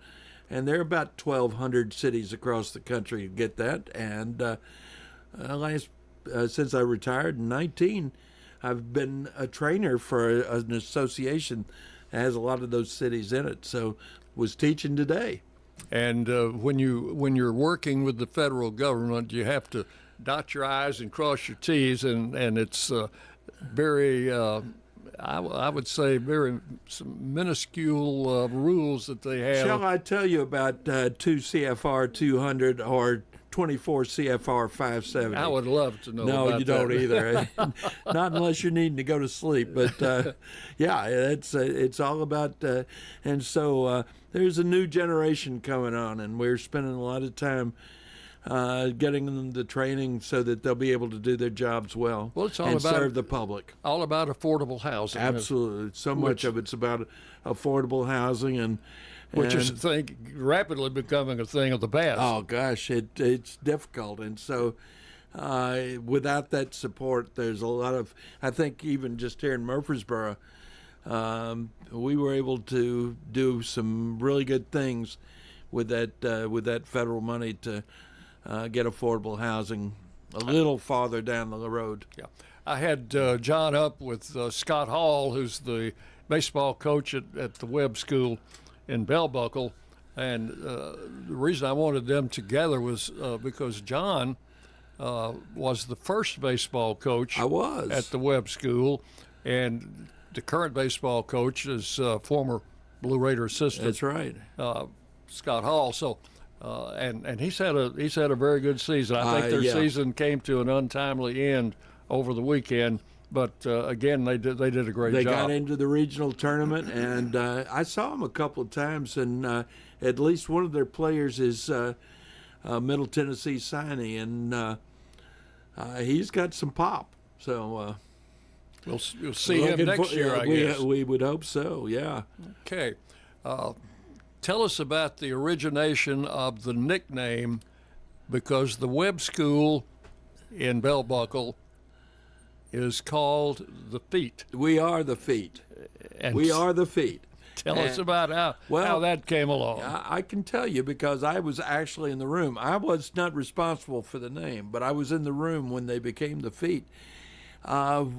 And there are about 1,200 cities across the country who get that. And since I retired in 19, I've been a trainer for an association that has a lot of those cities in it. So was teaching today. And when you're working with the federal government, you have to dot your I's and cross your T's, and it's very, I would say, very some minuscule rules that they have. Shall I tell you about 2 CFR 200 or 24 CFR 570? I would love to know. No, about you don't that. either. Not unless you're needing to go to sleep. But yeah, it's all about. And so there's a new generation coming on, and we're spending a lot of time getting them the training so that they'll be able to do their jobs well. Well, it's all and about serve the public. All about affordable housing. Absolutely, so much of it's about affordable housing and. Which is, I think, rapidly becoming a thing of the past. Oh, gosh, it's difficult. And so without that support, there's a lot of, I think even just here in Murfreesboro, we were able to do some really good things with that federal money to get affordable housing a little farther down the road. Yeah. I had John up with Scott Hall, who's the baseball coach at the Webb School in Bell Buckle, and the reason I wanted them together was because John was the first baseball coach at the Webb School, and the current baseball coach is former Blue Raider assistant. That's right, Scott Hall. So, and he's had a very good season. I think their season came to an untimely end over the weekend. But again, they did a great job. They got into the regional tournament, and I saw them a couple of times. And at least one of their players is Middle Tennessee signee, and he's got some pop. So you'll see him next year, I guess. We would hope so. Yeah. Okay. Tell us about the origination of the nickname because the Webb School in Bell Buckle is called the Feet. We are the Feet. And we are the Feet. Tell us about how that came along. I can tell you because I was actually in the room. I was not responsible for the name, but I was in the room when they became the Feet. Up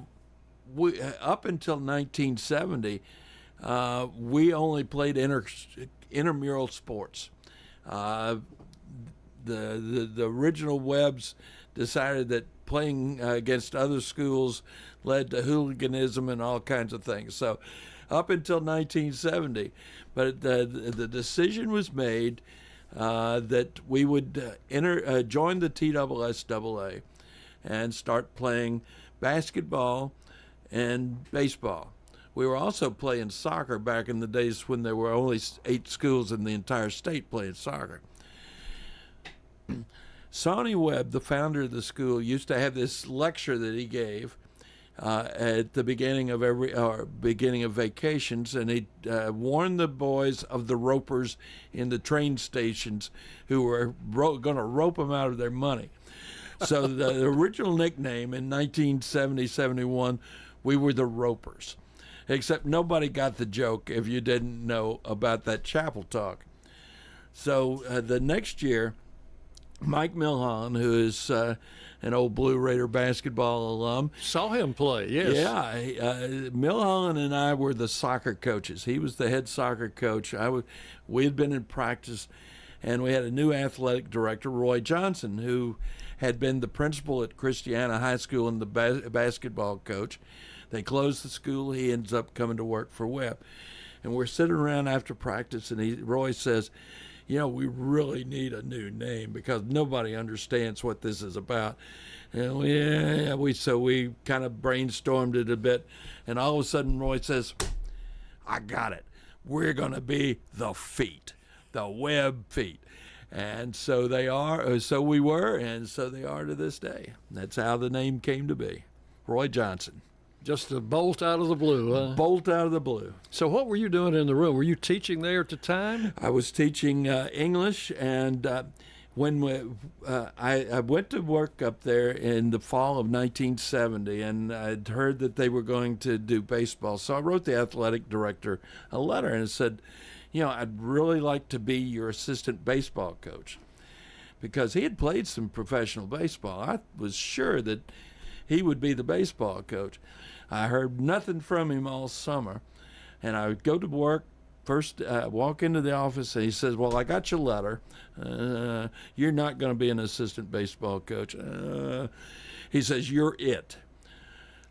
until 1970, we only played intramural sports. The original Webbs decided that playing against other schools led to hooliganism and all kinds of things. So up until 1970, but the decision was made that we would join the TSSAA and start playing basketball and baseball. We were also playing soccer back in the days when there were only 8 schools in the entire state playing soccer. Sonny Webb, the founder of the school, used to have this lecture that he gave at the beginning of vacations, and he warned the boys of the ropers in the train stations who were going to rope them out of their money. So the original nickname in 1970-71, we were the Ropers, except nobody got the joke if you didn't know about that chapel talk. So the next year, Mike Milholland, who is an old Blue Raider basketball alum. Saw him play, yes. Yeah, Milholland and I were the soccer coaches. He was the head soccer coach. We had been in practice, and we had a new athletic director, Roy Johnson, who had been the principal at Christiana High School and the basketball coach. They closed the school. He ends up coming to work for Webb. And we're sitting around after practice, and Roy says, we really need a new name because nobody understands what this is about. And so we kind of brainstormed it a bit, and all of a sudden Roy says, I got it. We're going to be the Feet, the Webb Feet. And so they are, so we were, and so they are to this day. That's how the name came to be. Roy Johnson. Just a bolt out of the blue, huh? Bolt out of the blue. So what were you doing in the room? Were you teaching there at the time? I was teaching English, and when I went to work up there in the fall of 1970, and I'd heard that they were going to do baseball. So I wrote the athletic director a letter and said, I'd really like to be your assistant baseball coach, because he had played some professional baseball. I was sure that he would be the baseball coach. I heard nothing from him all summer, and I would go to work. First, walk into the office, and he says, well, I got your letter. You're not going to be an assistant baseball coach. He says, you're it.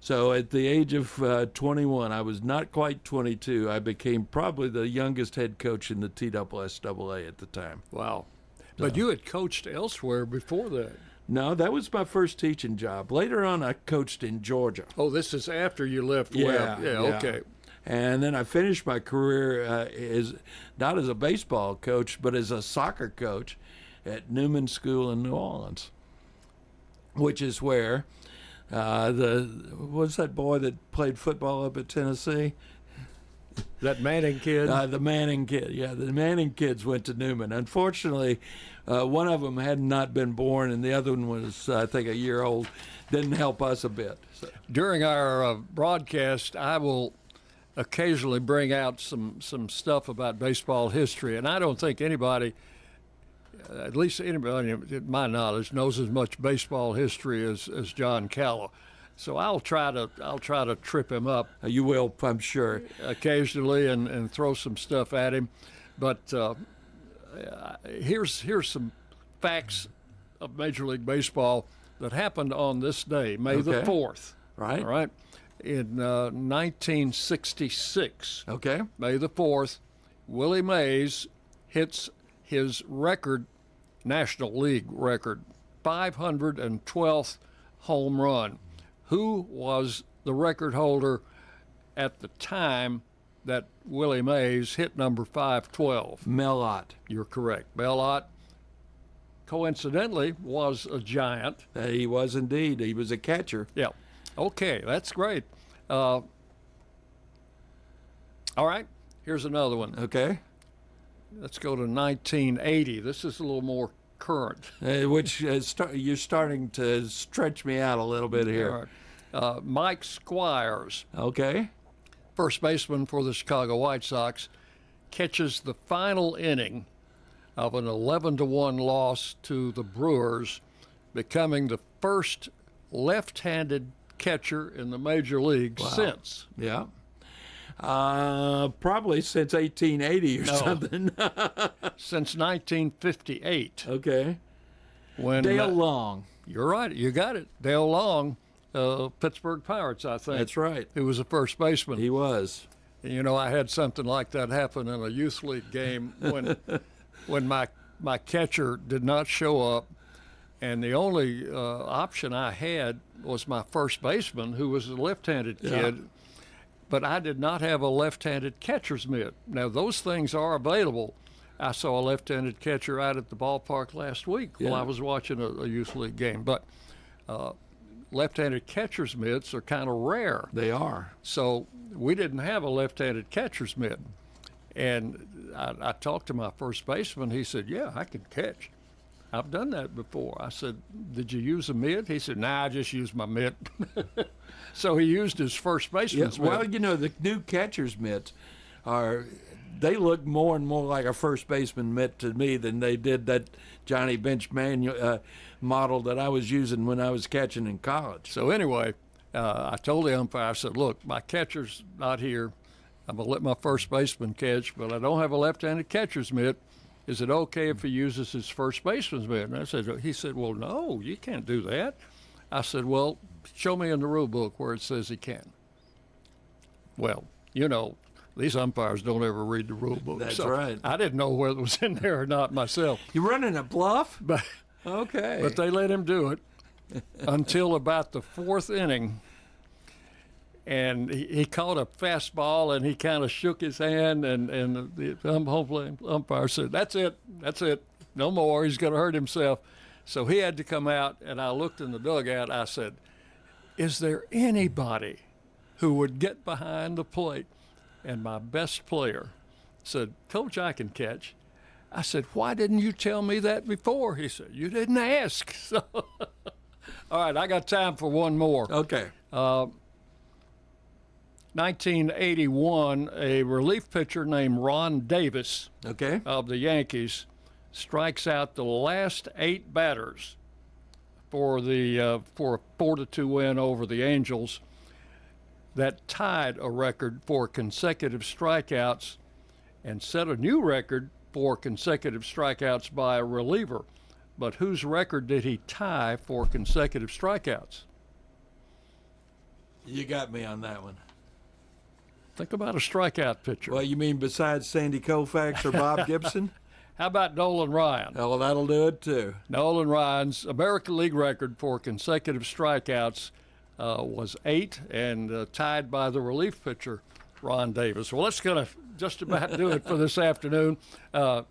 So at the age of 21, I was not quite 22, I became probably the youngest head coach in the TSSAA at the time. Wow. But you had coached elsewhere before that. No, that was my first teaching job. Later on, I coached in Georgia. Oh, this is after you left Webb. Yeah, okay. And then I finished my career not as a baseball coach, but as a soccer coach at Newman School in New Orleans, which is where what's that boy that played football up at Tennessee? That Manning kid? The Manning kid, yeah. The Manning kids went to Newman. Unfortunately, one of them had not been born, and the other one was, I think, a year old. Didn't help us a bit. So. During our broadcast, I will occasionally bring out some stuff about baseball history, and I don't think anybody, at least anybody in my knowledge, knows as much baseball history as John Callow. So I'll try to trip him up. You will, I'm sure. Occasionally and throw some stuff at him. But here's some facts of Major League Baseball that happened on this day, May the 4th. Right. All right. In 1966. Okay. May the 4th, Willie Mays hits his record, National League record, 512th home run. Who was the record holder at the time that Willie Mays hit number 512? Mel Ott. You're correct. Mel Ott, coincidentally, was a Giant. He was indeed. He was a catcher. Yeah. Okay, that's great. All right, here's another one. Okay. Let's go to 1980. This is a little more current. Which you're starting to stretch me out a little bit here. All right. Mike Squires. Okay. First baseman for the Chicago White Sox, catches the final inning of an 11-1 loss to the Brewers, becoming the first left-handed catcher in the major leagues since. Yeah. Probably since 1880 or something. Since 1958. Okay. When Dale Long. You're right. You got it. Dale Long, Pittsburgh Pirates, I think. That's right. Who was a first baseman. He was. You know, I had something like that happen in a youth league game when my catcher did not show up, and the only option I had was my first baseman, who was a left-handed kid. Yeah. But I did not have a left-handed catcher's mitt. Now, those things are available. I saw a left-handed catcher out at the ballpark last week while I was watching a youth league game. But left-handed catcher's mitts are kind of rare. They are. So we didn't have a left-handed catcher's mitt. And I talked to my first baseman. He said, yeah, I can catch. I've done that before. I said, did you use a mitt? He said, nah, I just used my mitt. So he used his first baseman's mitt. Well, you know, the new catcher's mitts they look more and more like a first baseman mitt to me than they did that Johnny Bench model that I was using when I was catching in college. So anyway, I told the umpire, I said, look, my catcher's not here. I'm going to let my first baseman catch, but I don't have a left-handed catcher's mitt. Is it okay if he uses his first baseman's mitt? And he said, well, no, you can't do that. I said, well, show me in the rule book where it says he can. Well, you know, these umpires don't ever read the rule book. That's right. I didn't know whether it was in there or not myself. You running a bluff? But okay. But they let him do it until about the fourth inning. And he caught a fastball, and he kind of shook his hand, and the umpire said, that's it, no more, he's going to hurt himself. So he had to come out, and I looked in the dugout. I said, is there anybody who would get behind the plate? And my best player said, Coach, I can catch. I said, why didn't you tell me that before? He said, you didn't ask. So, all right, I got time for one more. Okay. 1981, a relief pitcher named Ron Davis of the Yankees strikes out the last 8 batters for a 4-2 win over the Angels. That tied a record for consecutive strikeouts and set a new record for consecutive strikeouts by a reliever. But whose record did he tie for consecutive strikeouts? You got me on that one. Think about a strikeout pitcher. Well, you mean besides Sandy Koufax or Bob Gibson? How about Nolan Ryan? Oh, well, that'll do it, too. Nolan Ryan's American League record for consecutive strikeouts was 8 and tied by the relief pitcher, Ron Davis. Well, that's going to just about do it for this afternoon.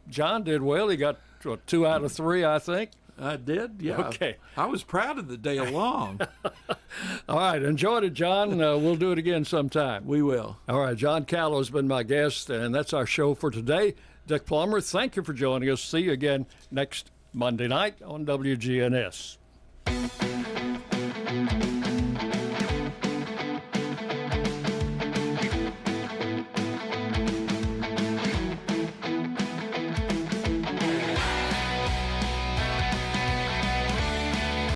John did well. He got 2 out of 3, I think. I did, yeah. Okay. I was proud of the day along. All right, enjoyed it, John. We'll do it again sometime. We will. All right, John Callow has been my guest, and that's our show for today. Dick Plummer, thank you for joining us. See you again next Monday night on WGNS.